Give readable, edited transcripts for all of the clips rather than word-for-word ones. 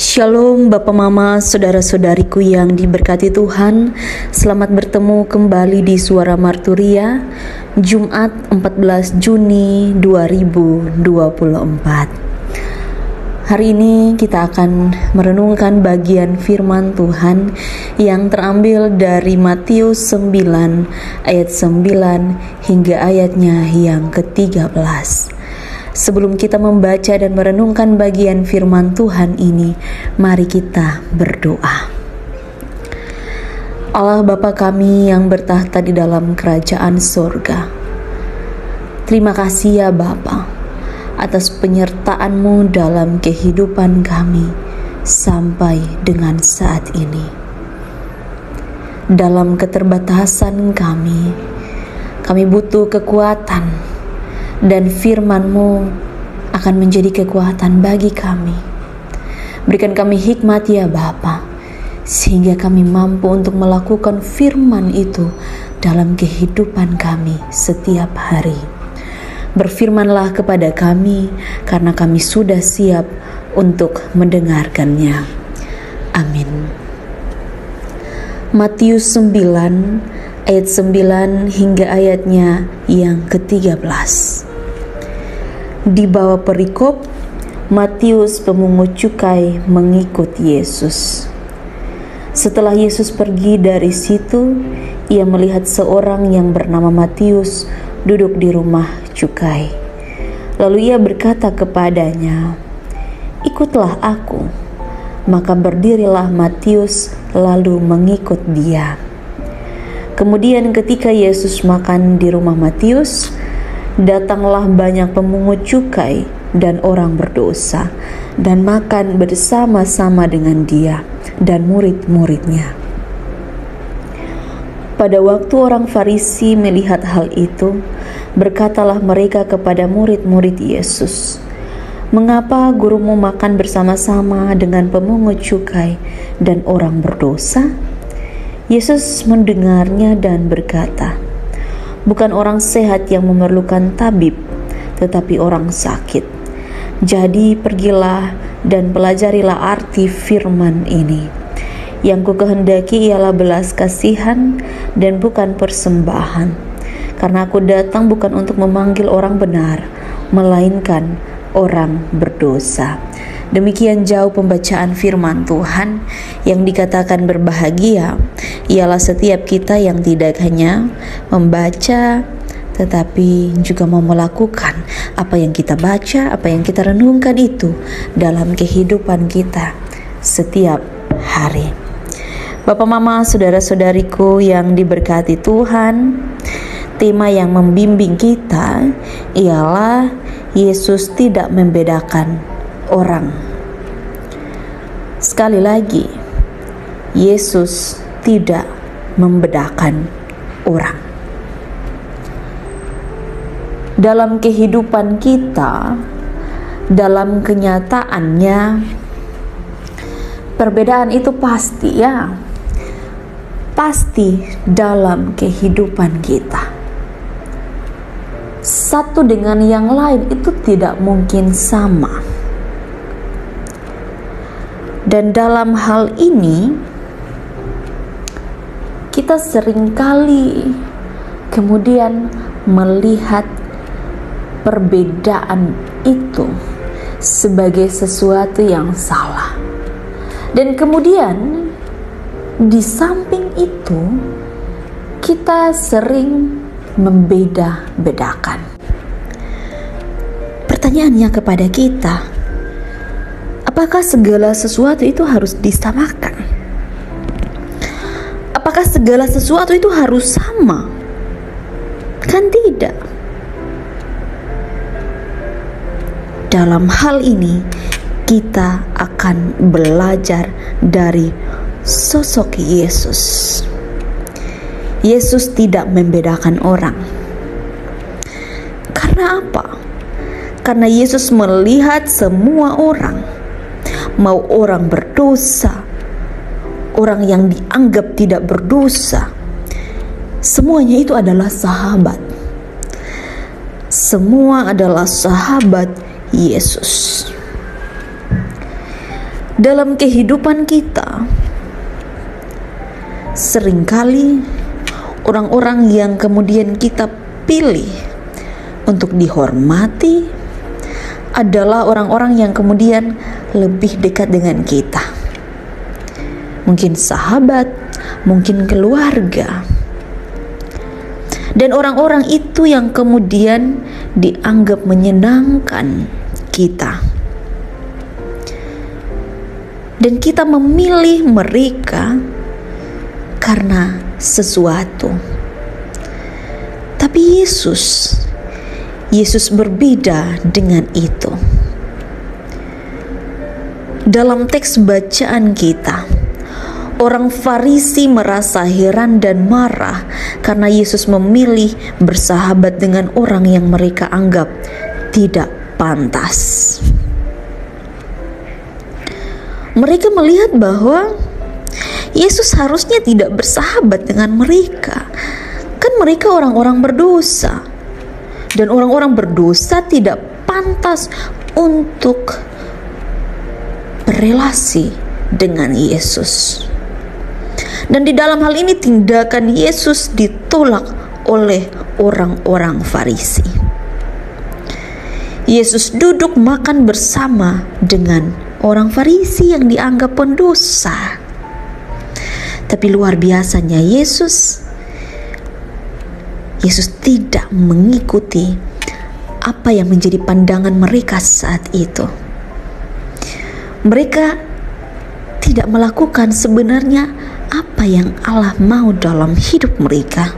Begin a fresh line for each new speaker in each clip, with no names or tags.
Shalom Bapak Mama, saudara-saudariku yang diberkati Tuhan. Selamat bertemu kembali di Suara Marturia, Jumat 14 Juni 2024. Hari ini kita akan merenungkan bagian firman Tuhan yang terambil dari Matius 9 ayat 9 hingga ayatnya yang ke-13. Sebelum kita membaca dan merenungkan bagian firman Tuhan ini, mari kita berdoa. Allah Bapa kami yang bertahta di dalam kerajaan sorga, terima kasih ya Bapa atas penyertaan-Mu dalam kehidupan kami sampai dengan saat ini. Dalam keterbatasan kami butuh kekuatan, dan firman-Mu akan menjadi kekuatan bagi kami. Berikan kami hikmat ya Bapa, sehingga kami mampu untuk melakukan firman itu dalam kehidupan kami setiap hari. Berfirmanlah kepada kami, karena kami sudah siap untuk mendengarkannya. Amin. Matius 9 ayat 9 hingga ayatnya yang ke-13. Di bawah perikop, Matius pemungut cukai mengikut Yesus. Setelah Yesus pergi dari situ, ia melihat seorang yang bernama Matius duduk di rumah cukai. Lalu ia berkata kepadanya, "Ikutlah aku." Maka berdirilah Matius lalu mengikut dia. Kemudian ketika Yesus makan di rumah Matius, datanglah banyak pemungut cukai dan orang berdosa dan makan bersama-sama dengan dia dan murid-muridnya. Pada waktu orang Farisi melihat hal itu, berkatalah mereka kepada murid-murid Yesus, "Mengapa gurumu makan bersama-sama dengan pemungut cukai dan orang berdosa?" Yesus mendengarnya dan berkata, "Bukan orang sehat yang memerlukan tabib, tetapi orang sakit. Jadi pergilah dan pelajarilah arti firman ini. Yang kukehendaki ialah belas kasihan dan bukan persembahan. Karena aku datang bukan untuk memanggil orang benar, melainkan orang berdosa." Demikian jauh pembacaan firman Tuhan. Yang dikatakan berbahagia ialah setiap kita yang tidak hanya membaca, tetapi juga mau melakukan apa yang kita baca, apa yang kita renungkan itu dalam kehidupan kita setiap hari. Bapak Mama, saudara-saudariku yang diberkati Tuhan, tema yang membimbing kita ialah Yesus tidak membedakan orang. Sekali lagi, Yesus tidak membedakan orang. Dalam kehidupan kita, dalam kenyataannya, perbedaan itu pasti ya. Pasti dalam kehidupan kita. Satu dengan yang lain itu tidak mungkin sama. Dan dalam hal ini, kita seringkali kemudian melihat perbedaan itu sebagai sesuatu yang salah. Dan kemudian di samping itu, kita sering membeda-bedakan. Pertanyaannya kepada kita, apakah segala sesuatu itu harus disamakan? Apakah segala sesuatu itu harus sama? Kan tidak. Dalam hal ini, kita akan belajar dari sosok Yesus. Yesus tidak membedakan orang. Karena apa? Karena Yesus melihat semua orang, mau orang berdosa, orang yang dianggap tidak berdosa, semuanya itu adalah sahabat. Semua adalah sahabat Yesus. Dalam kehidupan kita, seringkali orang-orang yang kemudian kita pilih untuk dihormati adalah orang-orang yang kemudian lebih dekat dengan kita. Mungkin sahabat, mungkin keluarga. Dan orang-orang itu yang kemudian dianggap menyenangkan kita. Dan kita memilih mereka karena sesuatu. Tapi Yesus berbeda dengan itu. Dalam teks bacaan kita, orang Farisi merasa heran dan marah karena Yesus memilih bersahabat dengan orang yang mereka anggap tidak pantas. Mereka melihat bahwa Yesus harusnya tidak bersahabat dengan mereka. Kan mereka orang-orang berdosa. Dan orang-orang berdosa tidak pantas untuk berelasi dengan Yesus. Dan di dalam hal ini tindakan Yesus ditolak oleh orang-orang Farisi. Yesus duduk makan bersama dengan orang Farisi yang dianggap pendosa. Tapi luar biasanya Yesus tidak mengikuti apa yang menjadi pandangan mereka saat itu. Mereka tidak melakukan sebenarnya apa yang Allah mau dalam hidup mereka.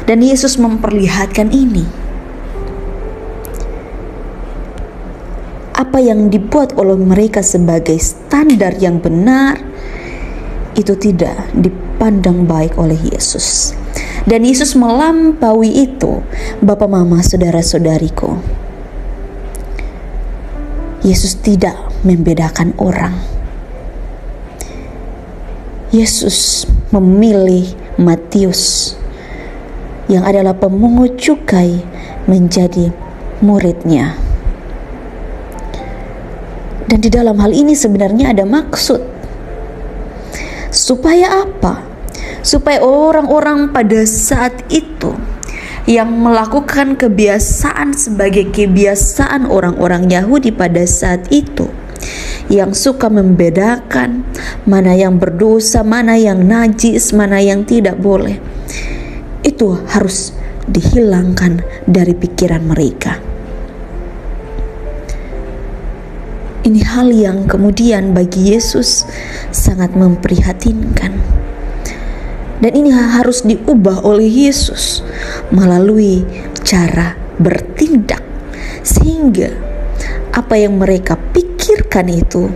Dan Yesus memperlihatkan ini. Apa yang dibuat oleh mereka sebagai standar yang benar, itu tidak dipandang baik oleh Yesus. Dan Yesus melampaui itu, Bapak, Mama, saudara-saudariku. Yesus tidak membedakan orang. Yesus memilih Matius yang adalah pemungut cukai menjadi muridnya. Dan di dalam hal ini sebenarnya ada maksud. Supaya apa? Supaya orang-orang pada saat itu yang melakukan kebiasaan sebagai kebiasaan orang-orang Yahudi pada saat itu, yang suka membedakan mana yang berdosa, mana yang najis, mana yang tidak boleh, itu harus dihilangkan dari pikiran mereka. Ini hal yang kemudian bagi Yesus sangat memprihatinkan. Dan ini harus diubah oleh Yesus melalui cara bertindak, sehingga apa yang mereka pikirkan itu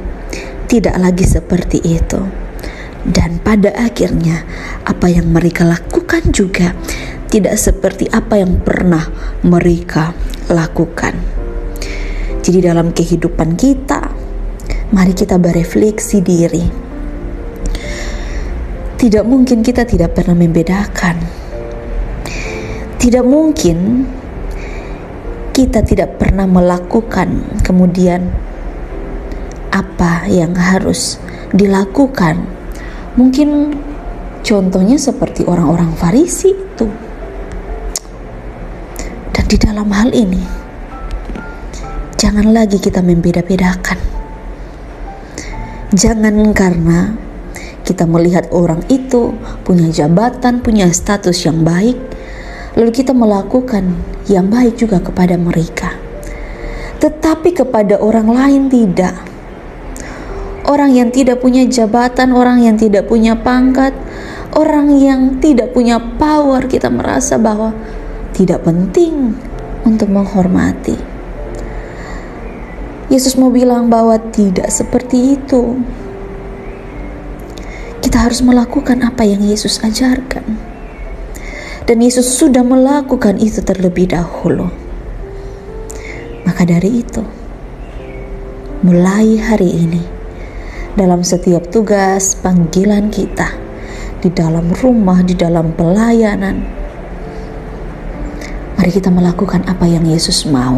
tidak lagi seperti itu. Dan pada akhirnya apa yang mereka lakukan juga tidak seperti apa yang pernah mereka lakukan. Jadi dalam kehidupan kita, mari kita berefleksi diri. Tidak mungkin kita tidak pernah membedakan. Tidak mungkin kita tidak pernah melakukan kemudian apa yang harus dilakukan. Mungkin contohnya seperti orang-orang Farisi itu. Dan di dalam hal ini, jangan lagi kita membeda-bedakan. Jangan karena kita melihat orang itu punya jabatan, punya status yang baik, lalu kita melakukan yang baik juga kepada mereka. Tetapi kepada orang lain tidak. Orang yang tidak punya jabatan, orang yang tidak punya pangkat, orang yang tidak punya power, kita merasa bahwa tidak penting untuk menghormati. Yesus mau bilang bahwa tidak seperti itu. Kita harus melakukan apa yang Yesus ajarkan. Dan Yesus sudah melakukan itu terlebih dahulu. Maka dari itu, mulai hari ini, dalam setiap tugas panggilan kita, di dalam rumah, di dalam pelayanan, mari kita melakukan apa yang Yesus mau.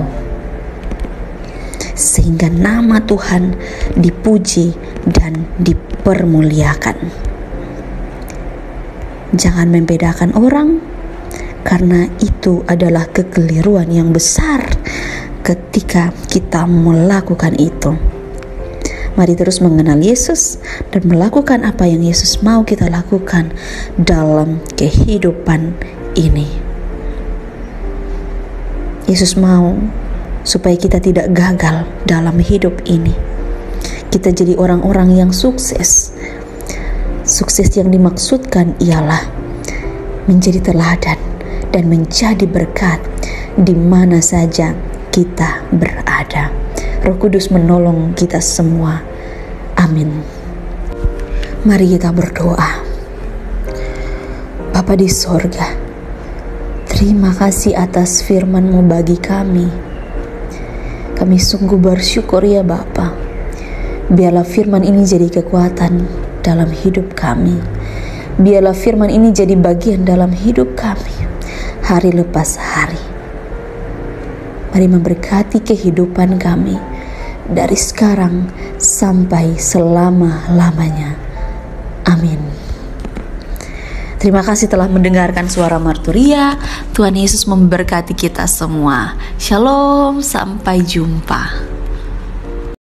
sehingga nama Tuhan dipuji dan dipermuliakan. Jangan membedakan orang, karena itu adalah kekeliruan yang besar ketika kita melakukan itu. Mari terus mengenal Yesus dan melakukan apa yang Yesus mau kita lakukan dalam kehidupan ini. Yesus mau supaya kita tidak gagal dalam hidup ini. Kita jadi orang-orang yang sukses. Sukses yang dimaksudkan ialah menjadi teladan dan menjadi berkat di mana saja kita berada. Roh Kudus menolong kita semua. Amin. Mari kita berdoa. Bapa di sorga, terima kasih atas firman-Mu bagi kami. Kami sungguh bersyukur ya Bapa. Biarlah firman ini jadi kekuatan dalam hidup kami. Biarlah firman ini jadi bagian dalam hidup kami hari lepas hari. Mari memberkati kehidupan kami dari sekarang sampai selama-lamanya. Amin. Terima kasih telah mendengarkan suara Marturia. Tuhan Yesus memberkati kita semua. Shalom, sampai jumpa.